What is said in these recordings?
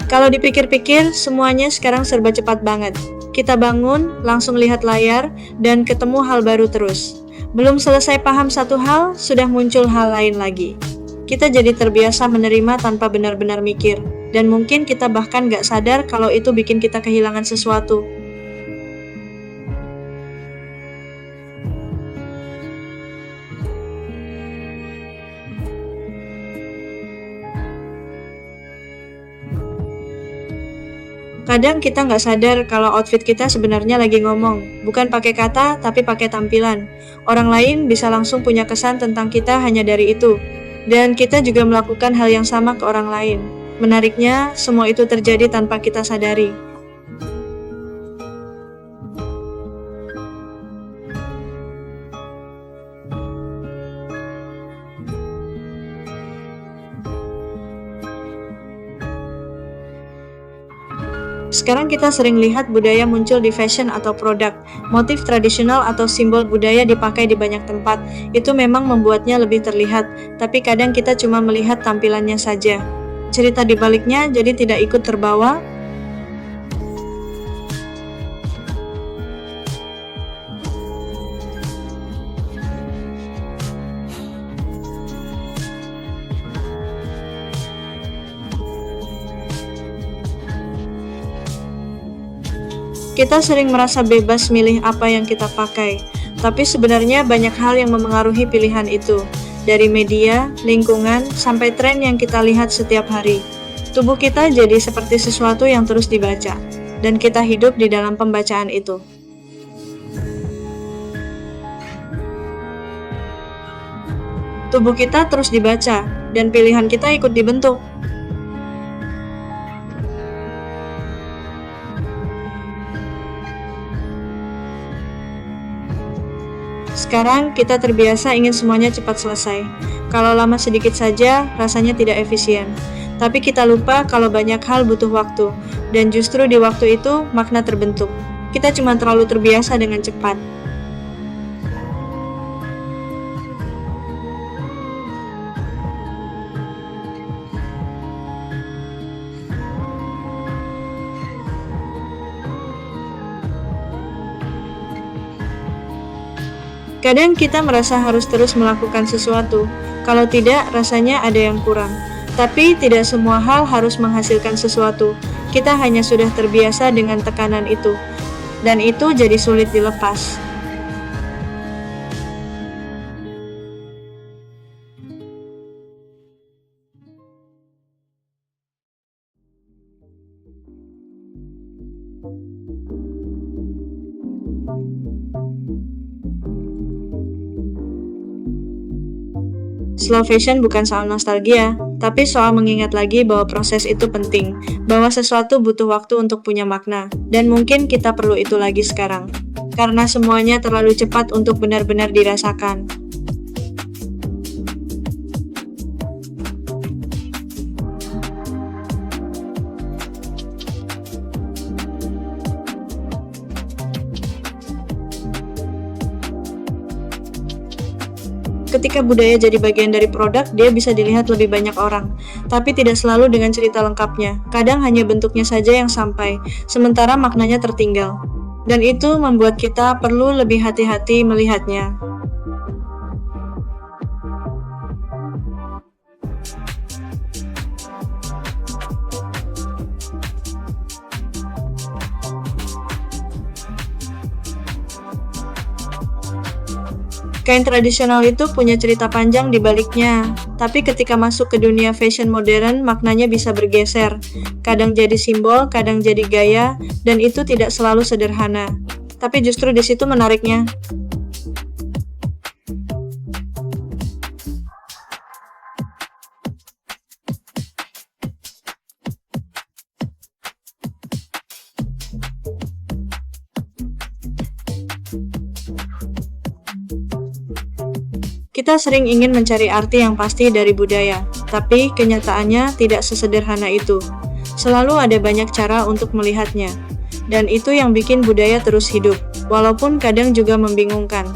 Kalau dipikir-pikir, semuanya sekarang serba cepat banget. Kita bangun, langsung lihat layar, dan ketemu hal baru terus. Belum selesai paham satu hal, sudah muncul hal lain lagi. Kita jadi terbiasa menerima tanpa benar-benar mikir, dan mungkin kita bahkan gak sadar kalau itu bikin kita kehilangan sesuatu. Kadang kita nggak sadar kalau outfit kita sebenarnya lagi ngomong, bukan pakai kata tapi pakai tampilan. Orang lain bisa langsung punya kesan tentang kita hanya dari itu. Dan kita juga melakukan hal yang sama ke orang lain. Menariknya, semua itu terjadi tanpa kita sadari. Sekarang kita sering lihat budaya muncul di fashion atau produk. Motif tradisional atau simbol budaya dipakai di banyak tempat. Itu memang membuatnya lebih terlihat, tapi kadang kita cuma melihat tampilannya saja. Cerita di baliknya jadi tidak ikut terbawa. Kita sering merasa bebas milih apa yang kita pakai, tapi sebenarnya banyak hal yang memengaruhi pilihan itu, dari media, lingkungan, sampai tren yang kita lihat setiap hari. Tubuh kita jadi seperti sesuatu yang terus dibaca, dan kita hidup di dalam pembacaan itu. Tubuh kita terus dibaca, dan pilihan kita ikut dibentuk. Sekarang kita terbiasa ingin semuanya cepat selesai. Kalau lama sedikit saja, rasanya tidak efisien. Tapi kita lupa kalau banyak hal butuh waktu, dan justru di waktu itu makna terbentuk. Kita cuma terlalu terbiasa dengan cepat. Kadang kita merasa harus terus melakukan sesuatu, kalau tidak rasanya ada yang kurang. Tapi tidak semua hal harus menghasilkan sesuatu, kita hanya sudah terbiasa dengan tekanan itu, dan itu jadi sulit dilepas. Slow fashion bukan soal nostalgia, tapi soal mengingat lagi bahwa proses itu penting, bahwa sesuatu butuh waktu untuk punya makna, dan mungkin kita perlu itu lagi sekarang, karena semuanya terlalu cepat untuk benar-benar dirasakan. Ketika budaya jadi bagian dari produk, dia bisa dilihat lebih banyak orang, tapi tidak selalu dengan cerita lengkapnya. Kadang hanya bentuknya saja yang sampai, sementara maknanya tertinggal. Dan itu membuat kita perlu lebih hati-hati melihatnya. Kain tradisional itu punya cerita panjang di baliknya, tapi ketika masuk ke dunia fashion modern, maknanya bisa bergeser. Kadang jadi simbol, kadang jadi gaya, dan itu tidak selalu sederhana. Tapi justru di situ menariknya. Kita sering ingin mencari arti yang pasti dari budaya, tapi kenyataannya tidak sesederhana itu. Selalu ada banyak cara untuk melihatnya, dan itu yang bikin budaya terus hidup, walaupun kadang juga membingungkan.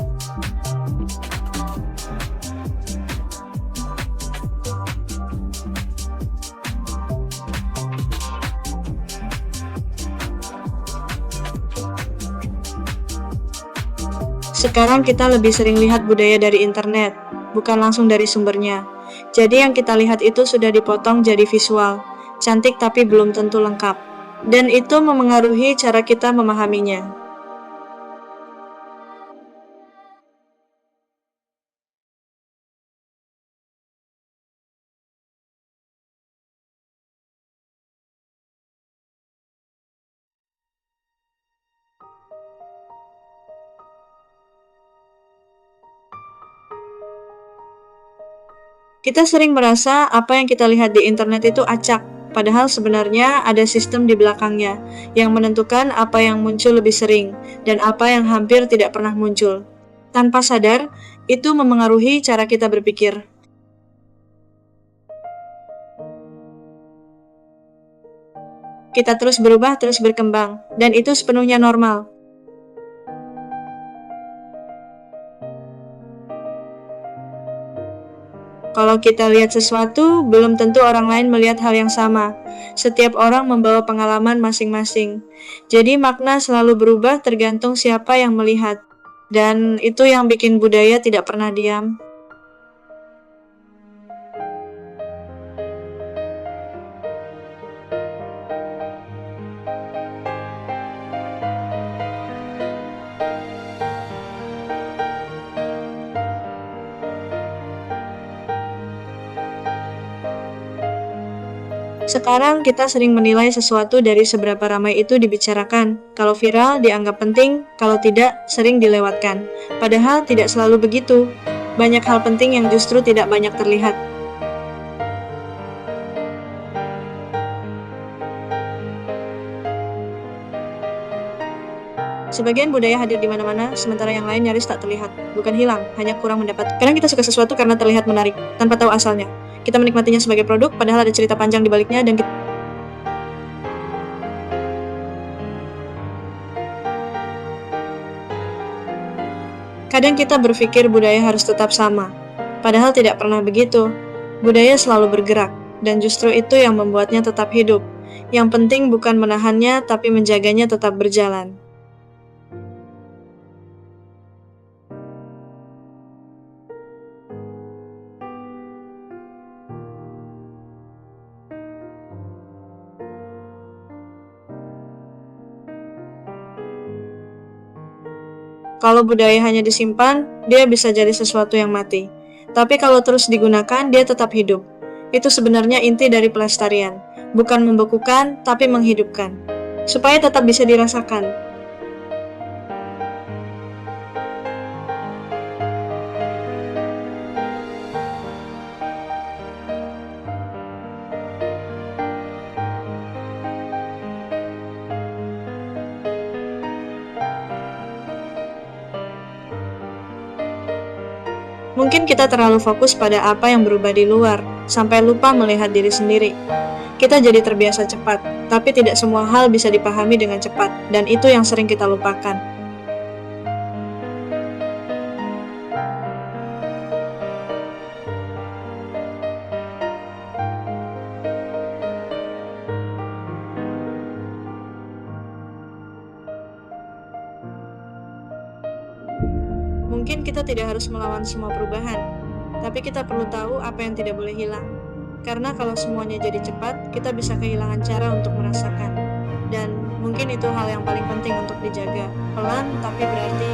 Sekarang kita lebih sering lihat budaya dari internet, bukan langsung dari sumbernya. Jadi yang kita lihat itu sudah dipotong jadi visual, cantik tapi belum tentu lengkap. Dan itu memengaruhi cara kita memahaminya. Kita sering merasa apa yang kita lihat di internet itu acak, padahal sebenarnya ada sistem di belakangnya yang menentukan apa yang muncul lebih sering dan apa yang hampir tidak pernah muncul. Tanpa sadar, itu memengaruhi cara kita berpikir. Kita terus berubah, terus berkembang, dan itu sepenuhnya normal. Kalau kita lihat sesuatu, belum tentu orang lain melihat hal yang sama. Setiap orang membawa pengalaman masing-masing. Jadi makna selalu berubah tergantung siapa yang melihat. Dan itu yang bikin budaya tidak pernah diam. Sekarang kita sering menilai sesuatu dari seberapa ramai itu dibicarakan. Kalau viral dianggap penting, kalau tidak sering dilewatkan. Padahal tidak selalu begitu. Banyak hal penting yang justru tidak banyak terlihat. Sebagian budaya hadir di mana-mana, sementara yang lain nyaris tak terlihat. Bukan hilang, hanya kurang mendapat. Kadang kita suka sesuatu karena terlihat menarik, tanpa tahu asalnya. Kita menikmatinya sebagai produk, padahal ada cerita panjang di baliknya dan kadang kita berpikir budaya harus tetap sama. Padahal tidak pernah begitu. Budaya selalu bergerak, dan justru itu yang membuatnya tetap hidup. Yang penting bukan menahannya, tapi menjaganya tetap berjalan. Kalau budaya hanya disimpan, dia bisa jadi sesuatu yang mati. Tapi kalau terus digunakan, dia tetap hidup. Itu sebenarnya inti dari pelestarian. Bukan membekukan, tapi menghidupkan. Supaya tetap bisa dirasakan. Mungkin kita terlalu fokus pada apa yang berubah di luar, sampai lupa melihat diri sendiri. Kita jadi terbiasa cepat, tapi tidak semua hal bisa dipahami dengan cepat, dan itu yang sering kita lupakan. Mungkin kita tidak harus melawan semua perubahan, tapi kita perlu tahu apa yang tidak boleh hilang. Karena kalau semuanya jadi cepat, kita bisa kehilangan cara untuk merasakan. Dan mungkin itu hal yang paling penting untuk dijaga. Pelan tapi berarti.